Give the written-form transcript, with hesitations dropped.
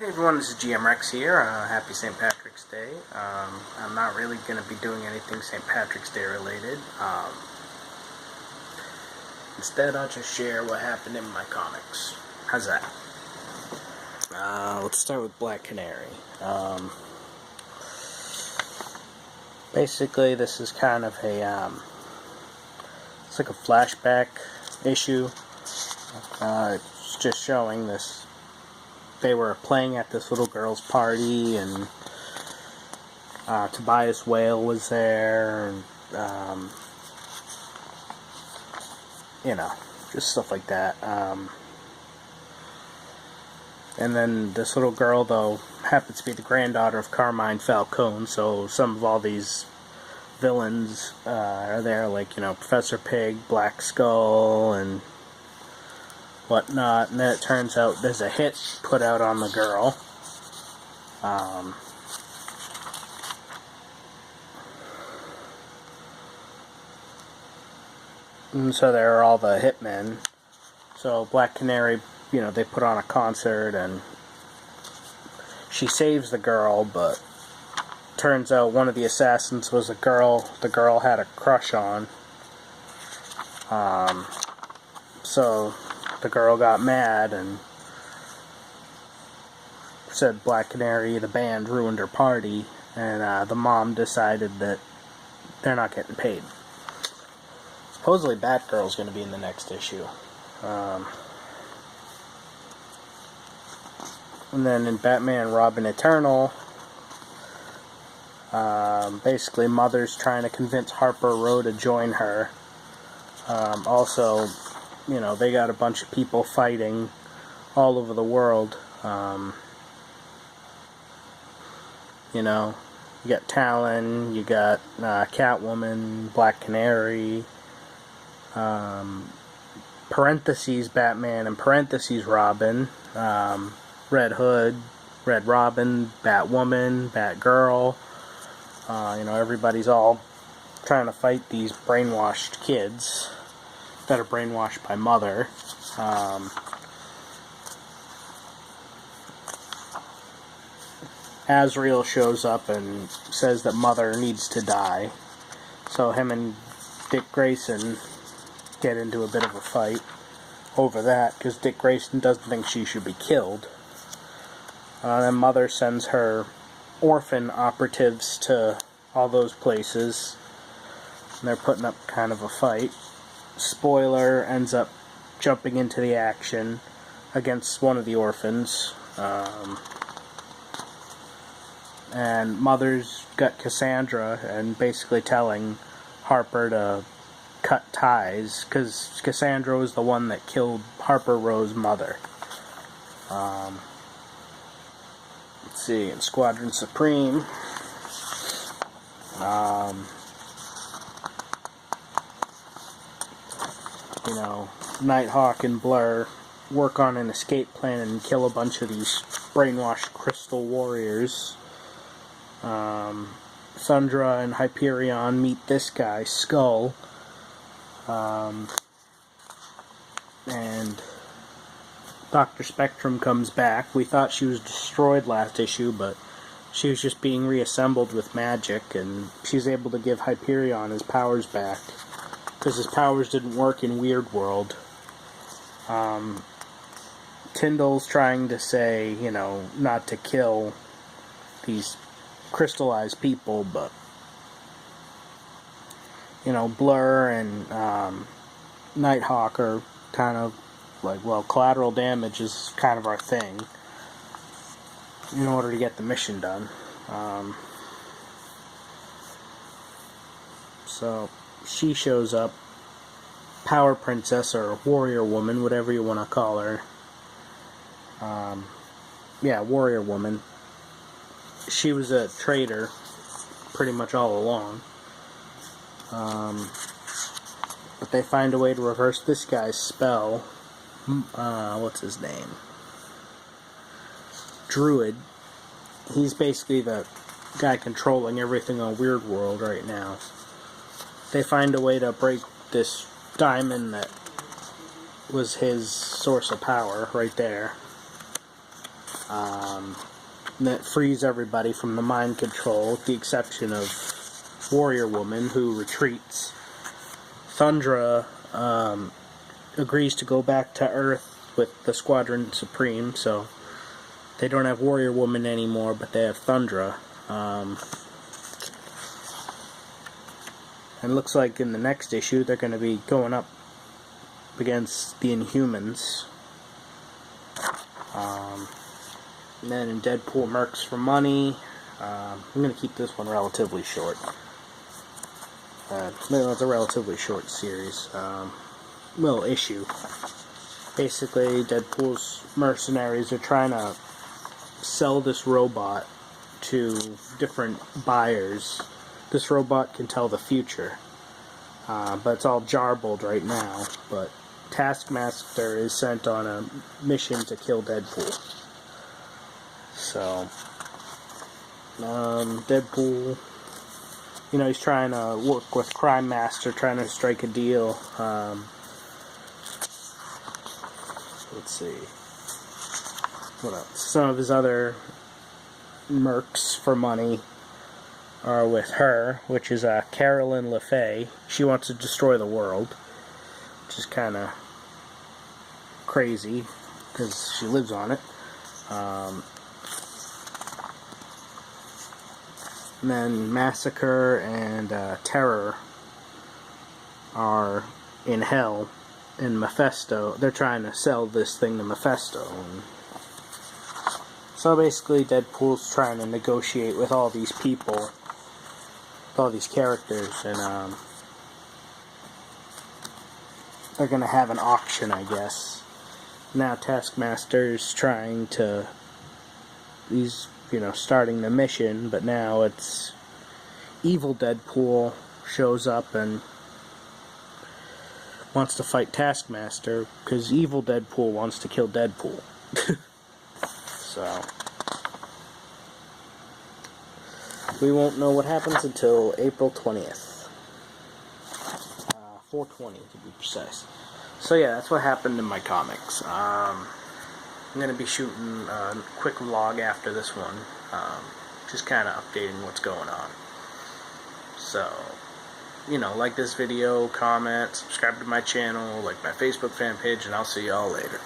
Hey everyone, this is GM Rex here. Happy St. Patrick's Day. I'm not really going to be doing anything St. Patrick's Day related. Instead, I'll just share what happened in my comics. How's that? Let's start with Black Canary. Basically, this is kind of a, it's like a flashback issue. It's just showing this. They were playing at this little girl's party, and Tobias Whale was there, and you know, just stuff like that. And then this little girl, though, happens to be the granddaughter of Carmine Falcone, so some of all these villains are there, like, you know, Professor Pig, Black Skull, and whatnot. And then it turns out there's a hit put out on the girl. And so there are all the hitmen. So Black Canary, you know, they put on a concert and she saves the girl, but turns out one of the assassins was a girl the girl had a crush on. So the girl got mad and said Black Canary, the band, ruined her party, and the mom decided that they're not getting paid. Supposedly Batgirl's going to be in the next issue. And then in Batman Robin Eternal, basically Mother's trying to convince Harper Row to join her. Also, you know, they got a bunch of people fighting all over the world. You know, you got Talon, you got Catwoman, Black Canary, parentheses Batman and parentheses Robin, Red Hood, Red Robin, Batwoman, Batgirl. You know, everybody's all trying to fight these brainwashed kids that are brainwashed by Mother. Azrael shows up and says that Mother needs to die. So him and Dick Grayson get into a bit of a fight over that, because Dick Grayson doesn't think she should be killed. Then Mother sends her orphan operatives to all those places, and they're putting up kind of a fight. Spoiler ends up jumping into the action against one of the orphans. And Mother's got Cassandra and basically telling Harper to cut ties, because Cassandra was the one that killed Harper Row's mother. Let's see, in Squadron Supreme, you know, Nighthawk and Blur work on an escape plan and kill a bunch of these brainwashed Crystal Warriors. Thundra and Hyperion meet this guy, Skull, and Dr. Spectrum comes back. We thought she was destroyed last issue, but she was just being reassembled with magic, and she's able to give Hyperion his powers back, because his powers didn't work in Weird World. Tyndall's trying to say, you know, not to kill these crystallized people, but, you know, Blur and Nighthawk are kind of like, well, collateral damage is kind of our thing in order to get the mission done. So she shows up, Power Princess or Warrior Woman, whatever you want to call her. Yeah, Warrior Woman. She was a traitor pretty much all along. But they find a way to reverse this guy's spell. What's his name? Druid. He's basically the guy controlling everything on Weird World right now. They find a way to break this diamond that was his source of power right there. that frees everybody from the mind control, with the exception of Warrior Woman, who retreats. Thundra agrees to go back to Earth with the Squadron Supreme, so they don't have Warrior Woman anymore, but they have Thundra. And it looks like in the next issue they're going to be going up against the Inhumans. And then in Deadpool Mercs for Money, I'm going to keep this one relatively short. It's a relatively short series. Little issue. Basically, Deadpool's mercenaries are trying to sell this robot to different buyers. This robot can tell the future. But it's all jarbled right now. But Taskmaster is sent on a mission to kill Deadpool. So, Deadpool, he's trying to work with Crime Master, trying to strike a deal. Let's see. What else? Some of his other mercs for money are with her, which is Carolyn LeFay. She wants to destroy the world, which is kind of crazy, because she lives on it. And then Massacre and Terror are in hell, and Mephisto, they're trying to sell this thing to Mephisto. And so basically Deadpool's trying to negotiate with all these people, with all these characters, and they're going to have an auction, I guess. Now Taskmaster's trying to, he's starting the mission, but now it's evil Deadpool shows up and wants to fight Taskmaster, because evil Deadpool wants to kill Deadpool. So, we won't know what happens until April 20th. 4/20 to be precise. So yeah, that's what happened in my comics. I'm going to be shooting a quick vlog after this one, just kind of updating what's going on. So, like this video, comment, subscribe to my channel, like my Facebook fan page, and I'll see y'all later.